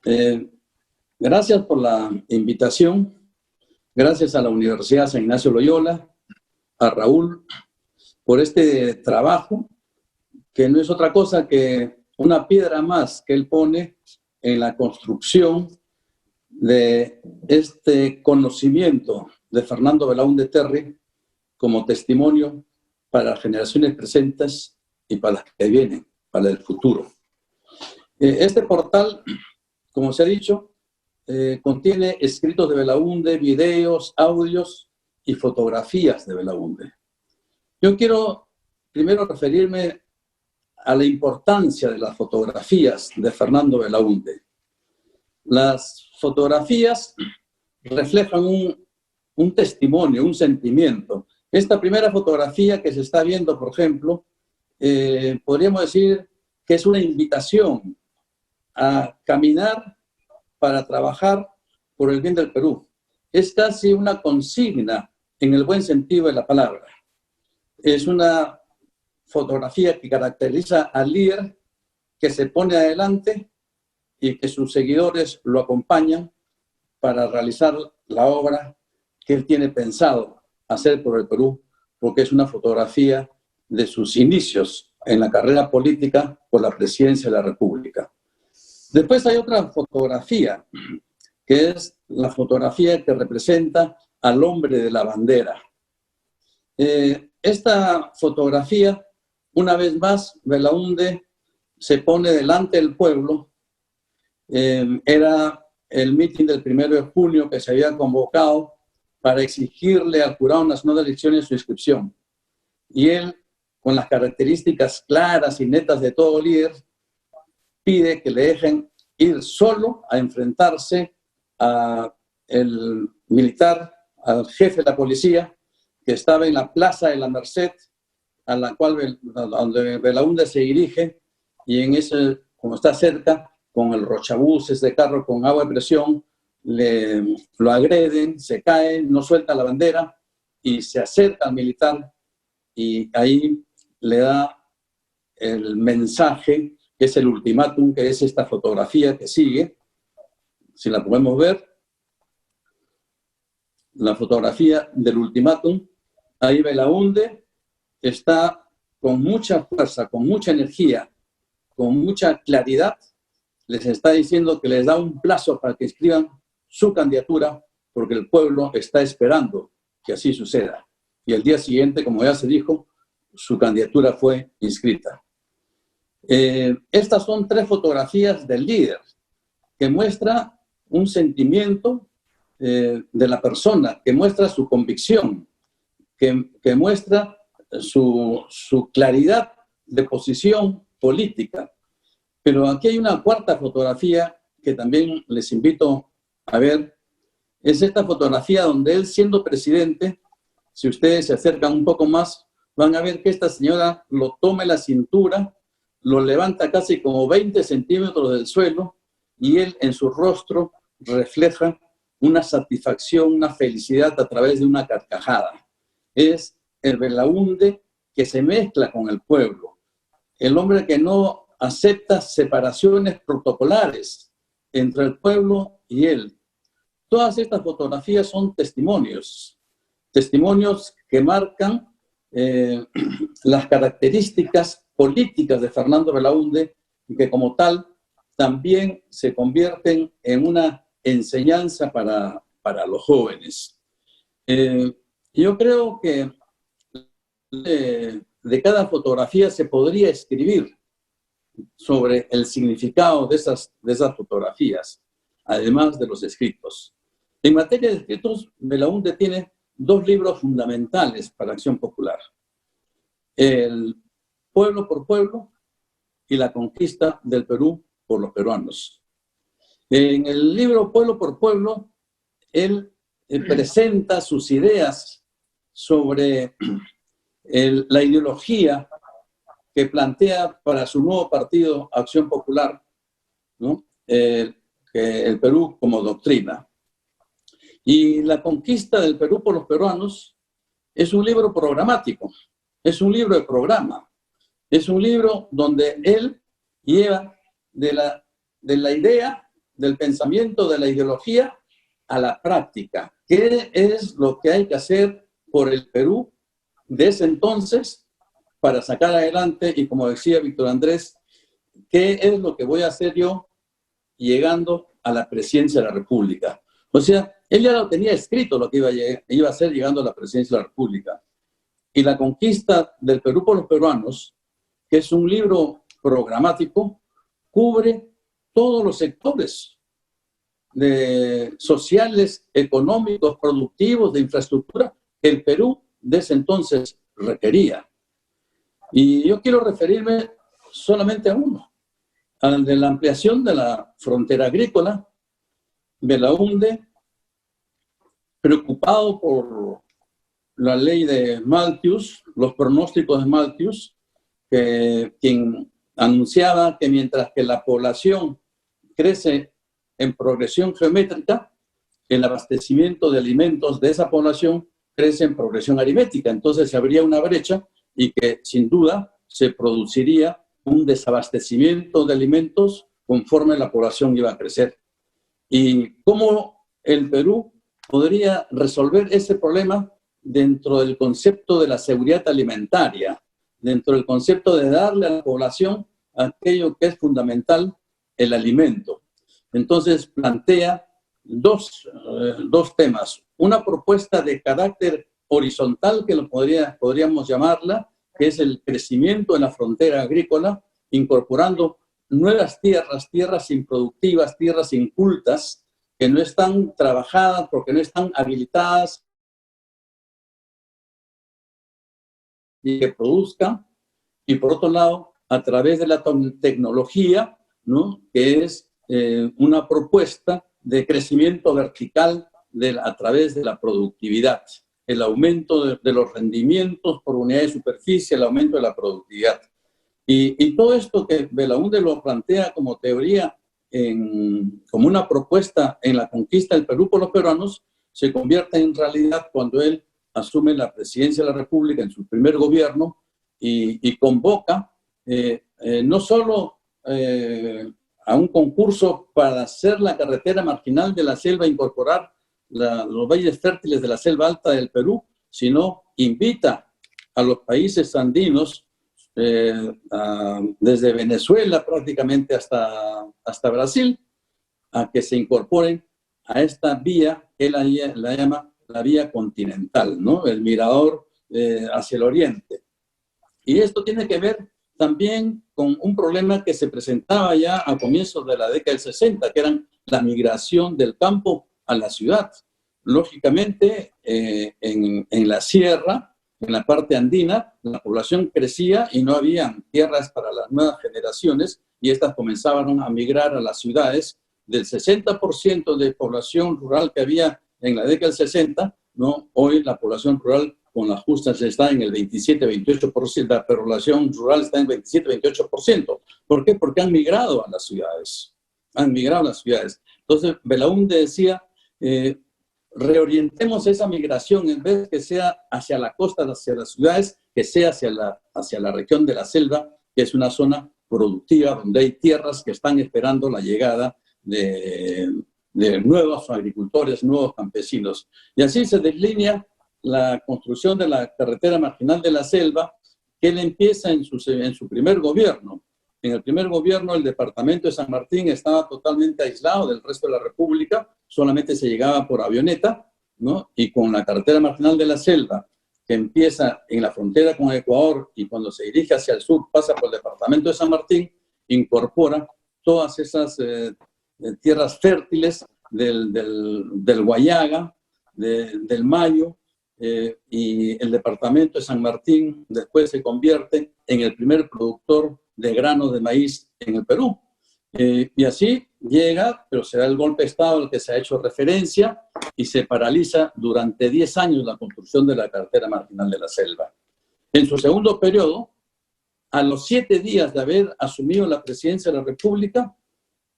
Eh, Gracias por la invitación. Gracias a la Universidad San Ignacio Loyola, a Raúl, por este trabajo, que no es otra cosa que una piedra más que él pone en la construcción de este conocimiento de Fernando Belaúnde Terry como testimonio para las generaciones presentes y para las que vienen, para el futuro. Este portal, como se ha dicho, contiene escritos de Belaúnde, videos, audios y fotografías de Belaúnde. Yo quiero primero referirme a la importancia de las fotografías de Fernando Belaúnde. Las fotografías reflejan un testimonio, un sentimiento. Esta primera fotografía que se está viendo, por ejemplo, podríamos decir que es una invitación a caminar para trabajar por el bien del Perú. Es casi una consigna en el buen sentido de la palabra. Es una fotografía que caracteriza al líder que se pone adelante y que sus seguidores lo acompañan para realizar la obra que él tiene pensado hacer por el Perú, porque es una fotografía de sus inicios en la carrera política por la presidencia de la República. Después hay otra fotografía, que es la fotografía que representa al hombre de la bandera. Esta fotografía, una vez más, Belaúnde se pone delante del pueblo. Era el mitin del 1 de junio que se había convocado para exigirle al Jurado Nacional de Elecciones su inscripción. Y él, con las características claras y netas de todo líder, pide que le dejen ir solo a enfrentarse al militar, al jefe de la policía, que estaba en la Plaza de la Merced, a la cual donde Belaúnde se dirige, y en ese, como está cerca, con el rochabuses de carro con agua de presión, lo agreden, se cae, no suelta la bandera y se acerca al militar y ahí le da el mensaje, que es el ultimátum, que es esta fotografía que sigue. Si la podemos ver, la fotografía del ultimátum, ahí Belaúnde está con mucha fuerza, con mucha energía, con mucha claridad, les está diciendo que les da un plazo para que escriban su candidatura, porque el pueblo está esperando que así suceda. Y el día siguiente, como ya se dijo, su candidatura fue inscrita. Estas son 3 fotografías del líder, que muestra un sentimiento de la persona, que muestra su convicción, que muestra su claridad de posición política. Pero aquí hay una cuarta fotografía que también les invito a ver. Es esta fotografía donde él, siendo presidente, si ustedes se acercan un poco más, van a ver que esta señora lo toma en la cintura, lo levanta casi como 20 centímetros del suelo y él en su rostro refleja una satisfacción, una felicidad a través de una carcajada. Es el Belaúnde que se mezcla con el pueblo, el hombre que no acepta separaciones protocolares entre el pueblo y él. Todas estas fotografías son testimonios que marcan las características políticas de Fernando Belaúnde y que como tal también se convierten en una enseñanza para los jóvenes. Yo creo que de cada fotografía se podría escribir sobre el significado de esas fotografías, además de los escritos. En materia de escritos, Belaúnde tiene 2 libros fundamentales para Acción Popular: El pueblo por pueblo y La conquista del Perú por los peruanos. En el libro Pueblo por Pueblo, él presenta sus ideas sobre la ideología que plantea para su nuevo partido Acción Popular, ¿no? Que el Perú como doctrina. Y La conquista del Perú por los peruanos es un libro programático, es un libro de programa, es un libro donde él lleva de la idea del pensamiento, de la ideología, a la práctica. ¿Qué es lo que hay que hacer por el Perú de ese entonces para sacar adelante? Y como decía Víctor Andrés, ¿qué es lo que voy a hacer yo llegando a la presidencia de la República? O sea, él ya lo tenía escrito lo que iba a hacer llegando a la presidencia de la República. Y la conquista del Perú por los peruanos, que es un libro programático, cubre todos los sectores sociales, económicos, productivos, de infraestructura que el Perú de ese entonces requería. Y yo quiero referirme solamente a uno, al de la ampliación de la frontera agrícola. Belaúnde, preocupado por la ley de Malthus, los pronósticos de Malthus, quien anunciaba que mientras que la población crece en progresión geométrica, el abastecimiento de alimentos de esa población crece en progresión aritmética. Entonces se abría una brecha y que sin duda se produciría un desabastecimiento de alimentos conforme la población iba a crecer. ¿Y cómo el Perú podría resolver ese problema dentro del concepto de la seguridad alimentaria, dentro del concepto de darle a la población aquello que es fundamental, el alimento? Entonces plantea dos temas. Una propuesta de carácter horizontal, que podríamos llamarla, que es el crecimiento en la frontera agrícola, incorporando nuevas tierras improductivas, tierras incultas, que no están trabajadas porque no están habilitadas y que produzcan. Y por otro lado, a través de la tecnología, ¿no?, que es una propuesta de crecimiento vertical a través de la productividad, el aumento de los rendimientos por unidad de superficie, el aumento de la productividad. Y todo esto que Belaúnde lo plantea como teoría, como una propuesta en la conquista del Perú por los peruanos, se convierte en realidad cuando él asume la presidencia de la República en su primer gobierno y convoca no solo a un concurso para hacer la carretera marginal de la selva, incorporar los valles fértiles de la selva alta del Perú, sino invita a los países andinos, desde Venezuela prácticamente hasta Brasil, a que se incorporen a esta vía que él la llama la vía continental, ¿no?, el mirador hacia el oriente. Y esto tiene que ver también con un problema que se presentaba ya a comienzos de la década del 60, que eran la migración del campo a la ciudad. Lógicamente, en la sierra, en la parte andina, la población crecía y no había tierras para las nuevas generaciones y estas comenzaban a migrar a las ciudades. Del 60% de población rural que había en la década del 60, ¿no?, hoy la población rural con las justas está en el 27-28%, la población rural está en 27-28%. ¿Por qué? Porque han migrado a las ciudades. Han migrado a las ciudades. Entonces, Belaúnde decía, reorientemos esa migración, en vez de que sea hacia la costa, hacia las ciudades, que sea hacia la región de la selva, que es una zona productiva donde hay tierras que están esperando la llegada de nuevos agricultores, nuevos campesinos. Y así se delinea la construcción de la carretera marginal de la selva, que él empieza en su primer gobierno. En el primer gobierno, el departamento de San Martín estaba totalmente aislado del resto de la República, solamente se llegaba por avioneta, ¿no? Y con la carretera marginal de la selva, que empieza en la frontera con Ecuador y cuando se dirige hacia el sur pasa por el departamento de San Martín, incorpora todas esas tierras fértiles del Guayaga, del Mayo, y el departamento de San Martín después se convierte en el primer productor de granos de maíz en el Perú. Y así llega, pero se da el golpe de Estado al que se ha hecho referencia y se paraliza durante 10 años la construcción de la carretera marginal de la selva. En su segundo periodo, a los 7 días de haber asumido la presidencia de la República,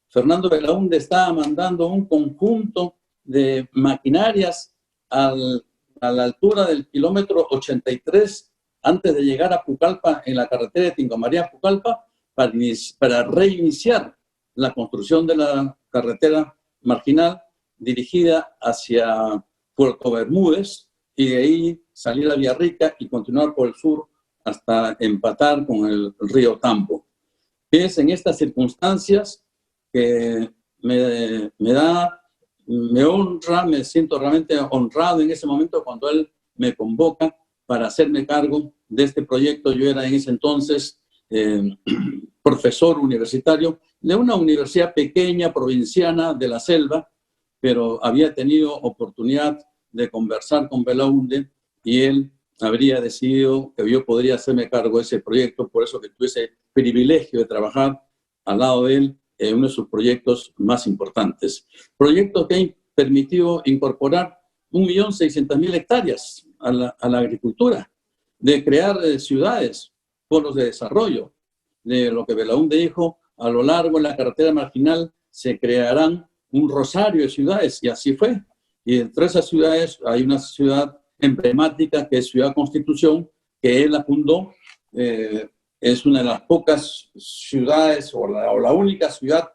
Fernando Belaúnde estaba mandando un conjunto de maquinarias a la altura del kilómetro 83, antes de llegar a Pucallpa, en la carretera de Tingo María a Pucallpa, para reiniciar la construcción de la carretera marginal dirigida hacia Puerto Bermúdez y de ahí salir a Villarrica y continuar por el sur hasta empatar con el río Tambo. Es en estas circunstancias que me honra, me siento realmente honrado en ese momento cuando él me convoca para hacerme cargo de este proyecto. Yo era en ese entonces profesor universitario de una universidad pequeña, provinciana de la selva, pero había tenido oportunidad de conversar con Belaúnde y él habría decidido que yo podría hacerme cargo de ese proyecto, por eso que tuve ese privilegio de trabajar al lado de él en uno de sus proyectos más importantes. Proyectos que han permitido incorporar 1.600.000 hectáreas a la agricultura, de crear ciudades, polos de desarrollo, de lo que Belaúnde dijo, a lo largo de la carretera marginal se crearán un rosario de ciudades, y así fue. Y entre esas ciudades hay una ciudad emblemática que es Ciudad Constitución, que él la fundó. Es una de las pocas ciudades o la única ciudad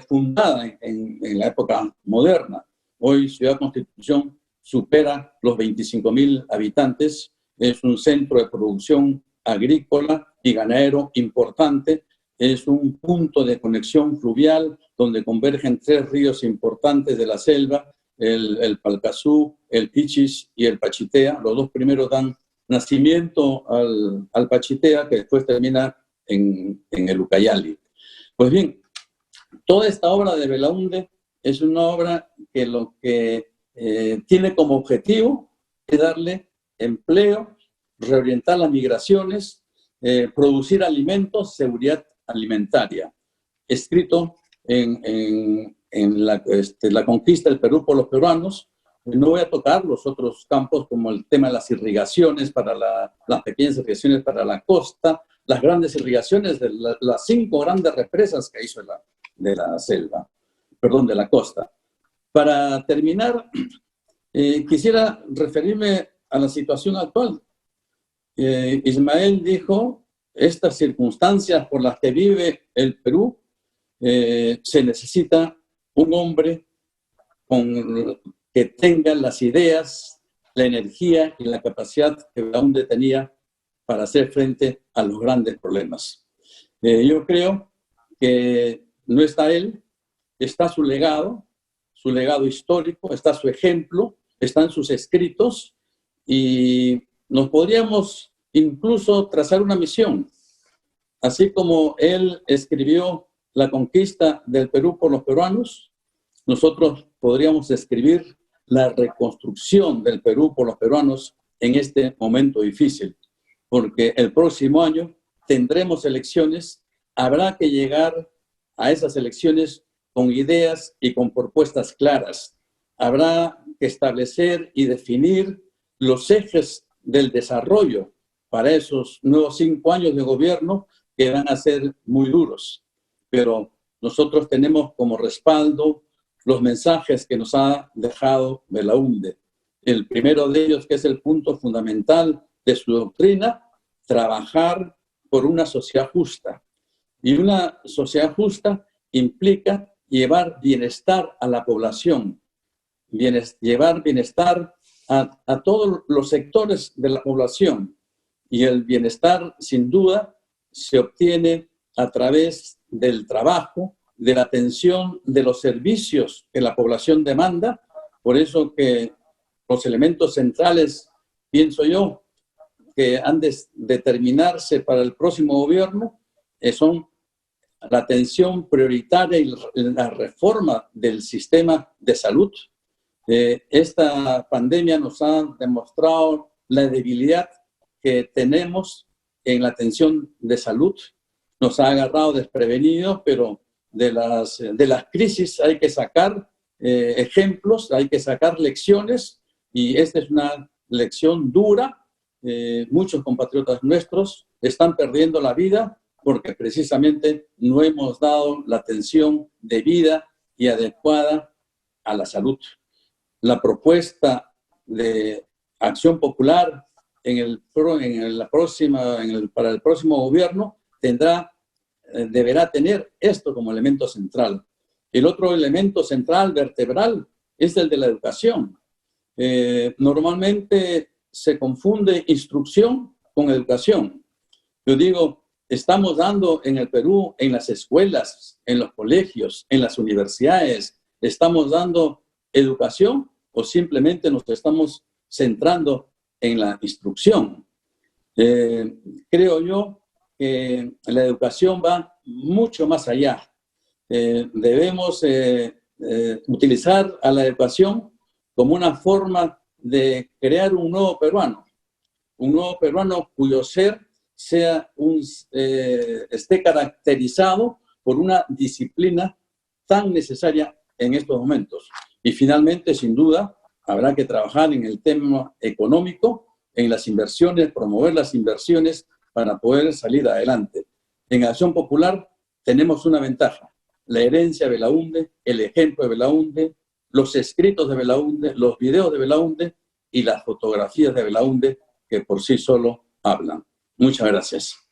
fundada en la época moderna. Hoy Ciudad Constitución supera los 25.000 habitantes, es un centro de producción agrícola y ganadero importante, es un punto de conexión fluvial donde convergen 3 ríos importantes de la selva, el Palcazú, el Pichis y el Pachitea. Los 2 primeros dan nacimiento al Pachitea, que después termina en el Ucayali. Pues bien, toda esta obra de Belaúnde es una obra que lo que tiene como objetivo es darle empleo, reorientar las migraciones, producir alimentos, seguridad alimentaria. Escrito en la conquista del Perú por los peruanos. No voy a tocar los otros campos como el tema de las irrigaciones para las pequeñas irrigaciones para la costa, las grandes irrigaciones de las 5 grandes represas que hizo de la selva, perdón, de la costa. Para terminar, quisiera referirme a la situación actual. Ismael dijo, estas circunstancias por las que vive el Perú, se necesita un hombre que tenga las ideas, la energía y la capacidad que Belaúnde tenía para hacer frente a los grandes problemas. Yo creo que no está él, está su legado histórico, está su ejemplo, están sus escritos y nos podríamos incluso trazar una misión. Así como él escribió la conquista del Perú por los peruanos, nosotros podríamos escribir la reconstrucción del Perú por los peruanos en este momento difícil, porque el próximo año tendremos elecciones, habrá que llegar a esas elecciones con ideas y con propuestas claras. Habrá que establecer y definir los ejes del desarrollo para esos nuevos 5 años de gobierno que van a ser muy duros. Pero nosotros tenemos como respaldo los mensajes que nos ha dejado Belaúnde. El primero de ellos, que es el punto fundamental de su doctrina, trabajar por una sociedad justa. Y una sociedad justa implica llevar bienestar a la población, llevar bienestar a todos los sectores de la población. Y el bienestar, sin duda, se obtiene a través del trabajo, de la atención de los servicios que la población demanda. Por eso que los elementos centrales, pienso yo, que han de determinarse para el próximo gobierno son la atención prioritaria y la reforma del sistema de salud. Esta pandemia nos ha demostrado la debilidad que tenemos en la atención de salud. Nos ha agarrado desprevenidos, pero de las crisis hay que sacar ejemplos, hay que sacar lecciones, y esta es una lección dura. Muchos compatriotas nuestros están perdiendo la vida porque precisamente no hemos dado la atención debida y adecuada a la salud. La propuesta de Acción Popular para el próximo gobierno deberá tener esto como elemento central. El otro elemento central, vertebral, es el de la educación. Normalmente se confunde instrucción con educación. Yo digo, estamos dando en el Perú, en las escuelas, en los colegios, en las universidades, ¿estamos dando educación o simplemente nos estamos centrando en la instrucción? Creo yo que la educación va mucho más allá. Debemos utilizar a la educación como una forma de crear un nuevo peruano cuyo ser esté caracterizado por una disciplina tan necesaria en estos momentos. Y finalmente, sin duda, habrá que trabajar en el tema económico, en las inversiones, promover las inversiones para poder salir adelante. En Acción Popular tenemos una ventaja: la herencia de Belaúnde, el ejemplo de Belaúnde, los escritos de Belaúnde, los videos de Belaúnde y las fotografías de Belaúnde, que por sí solo hablan. Muchas gracias.